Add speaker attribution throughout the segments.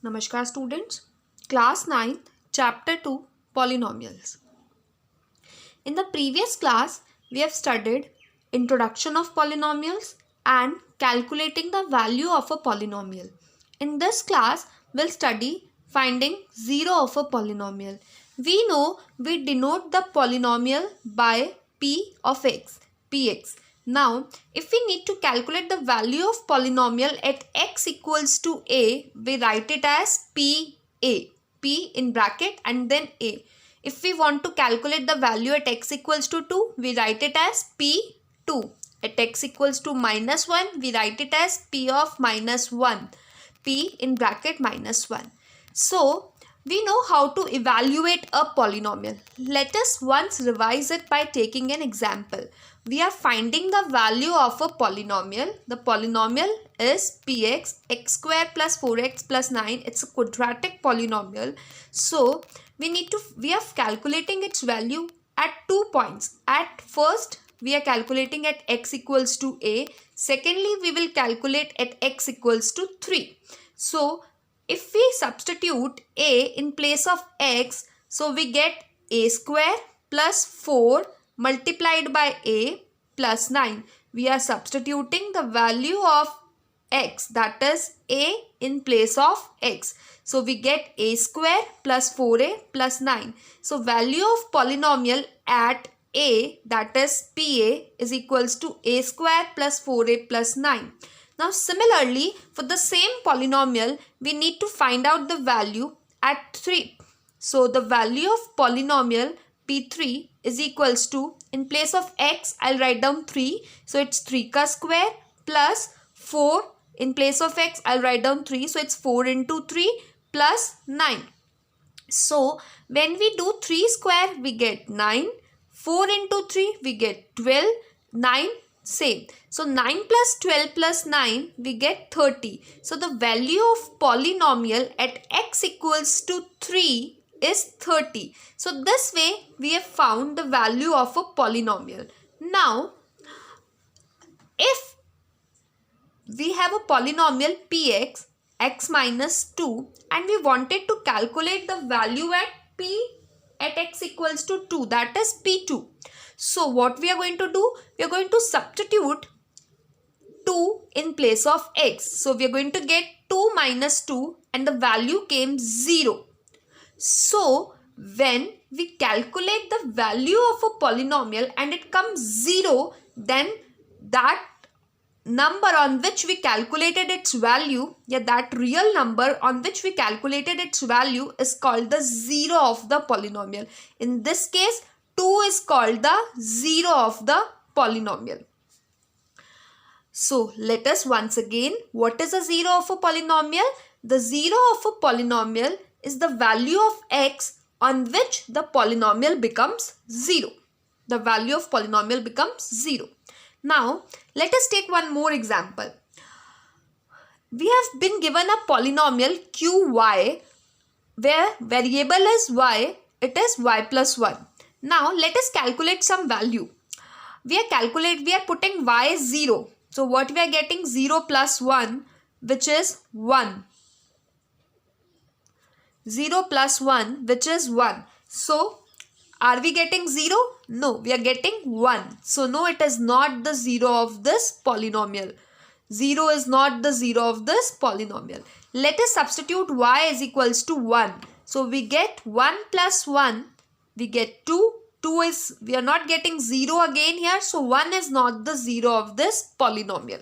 Speaker 1: Namaskar students, class 9th, chapter 2, polynomials. In the previous class, we have studied introduction of polynomials and calculating the value of a polynomial. In this class, we'll study finding zero of a polynomial. We know we denote the polynomial by p of x, px. Now, if we need to calculate the value of polynomial at x equals to a, we write it as pa, p in bracket and then a. If we want to calculate the value at x equals to 2, we write it as p2. At x equals to minus 1, we write it as p of minus 1, p in bracket minus 1. So, we know how to evaluate a polynomial. Let us once revise it by taking an example. We are finding the value of a polynomial. The polynomial is px, x square plus 4x plus 9. It's a quadratic polynomial. So, we are calculating its value at 2 points. At first, we are calculating at x equals to a. Secondly, we will calculate at x equals to 3. So, if we substitute a in place of x, so we get a square plus 4 multiplied by a plus 9. We are substituting the value of x, that is a in place of x. So we get a square plus 4a plus 9. So value of polynomial at a, that is pa, is equals to a square plus 4a plus 9. Now similarly, for the same polynomial, we need to find out the value at 3. So the value of polynomial p3 is equals to, in place of x, I'll write down 3. So it's 3 ka square plus 4. In place of x, I'll write down 3. So it's 4 into 3 plus 9. So when we do 3 square, we get 9. 4 into 3, we get 12. 9, same. So 9 plus 12 plus 9, we get 30. So the value of polynomial at x equals to 3 is 30. So this way we have found the value of a polynomial. Now, if we have a polynomial px, x minus 2, and we wanted to calculate the value at p at x equals to 2, that is p2. So what we are going to do? We are going to substitute 2 in place of x. So we are going to get 2 minus 2 and the value came 0. So when we calculate the value of a polynomial and it comes 0, then that number on which we calculated its value, that real number on which we calculated its value is called the zero of the polynomial. In this case, 2 is called the zero of the polynomial. So let us once again, what is a zero of a polynomial? The zero of a polynomial is the value of x on which the polynomial becomes 0. The value of polynomial becomes 0. Now, let us take one more example. We have been given a polynomial qy where variable is y, it is y plus 1. Now, let us calculate some value. We are putting y as 0. So, what we are getting? 0 plus 1, which is 1. 0 plus 1, which is 1. So, are we getting 0? No, we are getting 1. So, no, it is not the 0 of this polynomial. 0 is not the 0 of this polynomial. Let us substitute y is equals to 1. So, we get 1 plus 1. We get 2. 2 is, we are not getting 0 again here. So, 1 is not the 0 of this polynomial.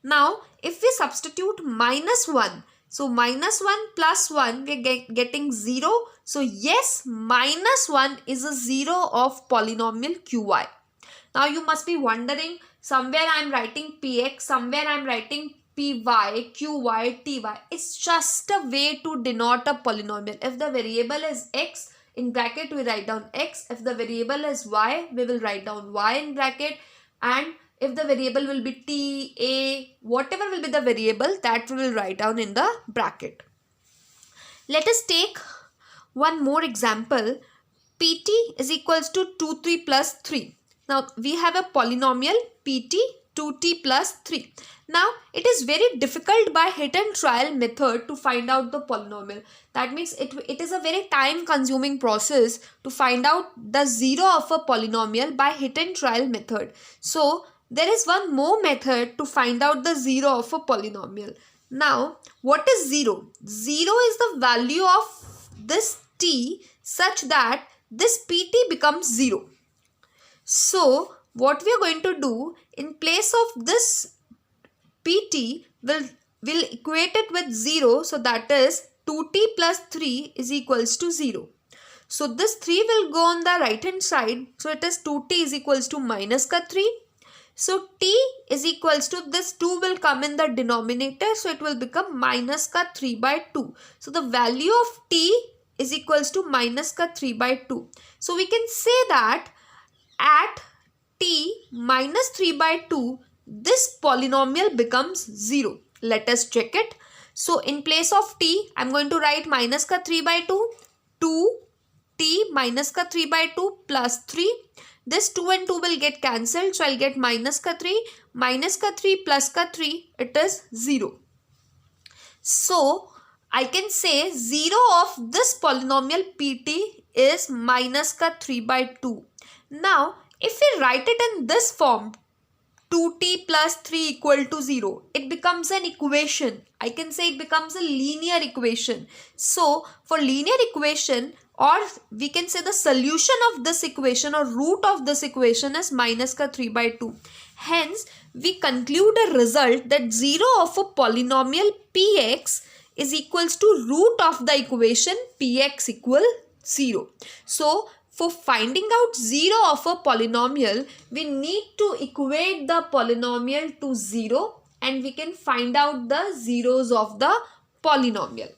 Speaker 1: Now, if we substitute minus 1. So, minus 1 plus 1, we are getting 0. So, yes, minus 1 is a 0 of polynomial qy. Now, you must be wondering, somewhere I am writing px, somewhere I am writing py, qy, ty. It's just a way to denote a polynomial. If the variable is x, in bracket we write down x. If the variable is y, we will write down y in bracket. And if the variable will be t, a, whatever will be the variable, that we will write down in the bracket. Let us take one more example. Pt is equals to 2, 3 plus 3. Now, we have a polynomial pt 2t plus 3. Now it is very difficult by hit and trial method to find out the polynomial. That means it is a very time consuming process to find out the zero of a polynomial by hit and trial method. So there is one more method to find out the zero of a polynomial. Now what is zero? Zero is the value of this t such that this pt becomes 0. So what we are going to do, in place of this pt, will equate it with 0. So that is 2t plus 3 is equals to 0. So this 3 will go on the right hand side. So it is 2t is equals to minus ka 3. So t is equals to, this 2 will come in the denominator. So it will become minus ka 3 by 2. So the value of t is equals to minus ka 3 by 2. So we can say that at t minus 3 by 2, this polynomial becomes 0. Let us check it. So in place of t, I am going to write minus ka 3 by 2. 2t minus ka 3 by 2 plus 3. This 2 and 2 will get cancelled. So I'll get minus ka 3. Minus ka 3 plus ka 3. It is 0. So I can say 0 of this polynomial pt is minus ka 3 by 2. Now if we write it in this form, 2t plus 3 equal to 0, it becomes an equation. I can say it becomes a linear equation. So for linear equation, or we can say the solution of this equation or root of this equation is minus ka 3 by 2. Hence we conclude a result that 0 of a polynomial px is equals to root of the equation px equal 0. So for finding out 0 of a polynomial, we need to equate the polynomial to 0 and we can find out the zeros of the polynomial.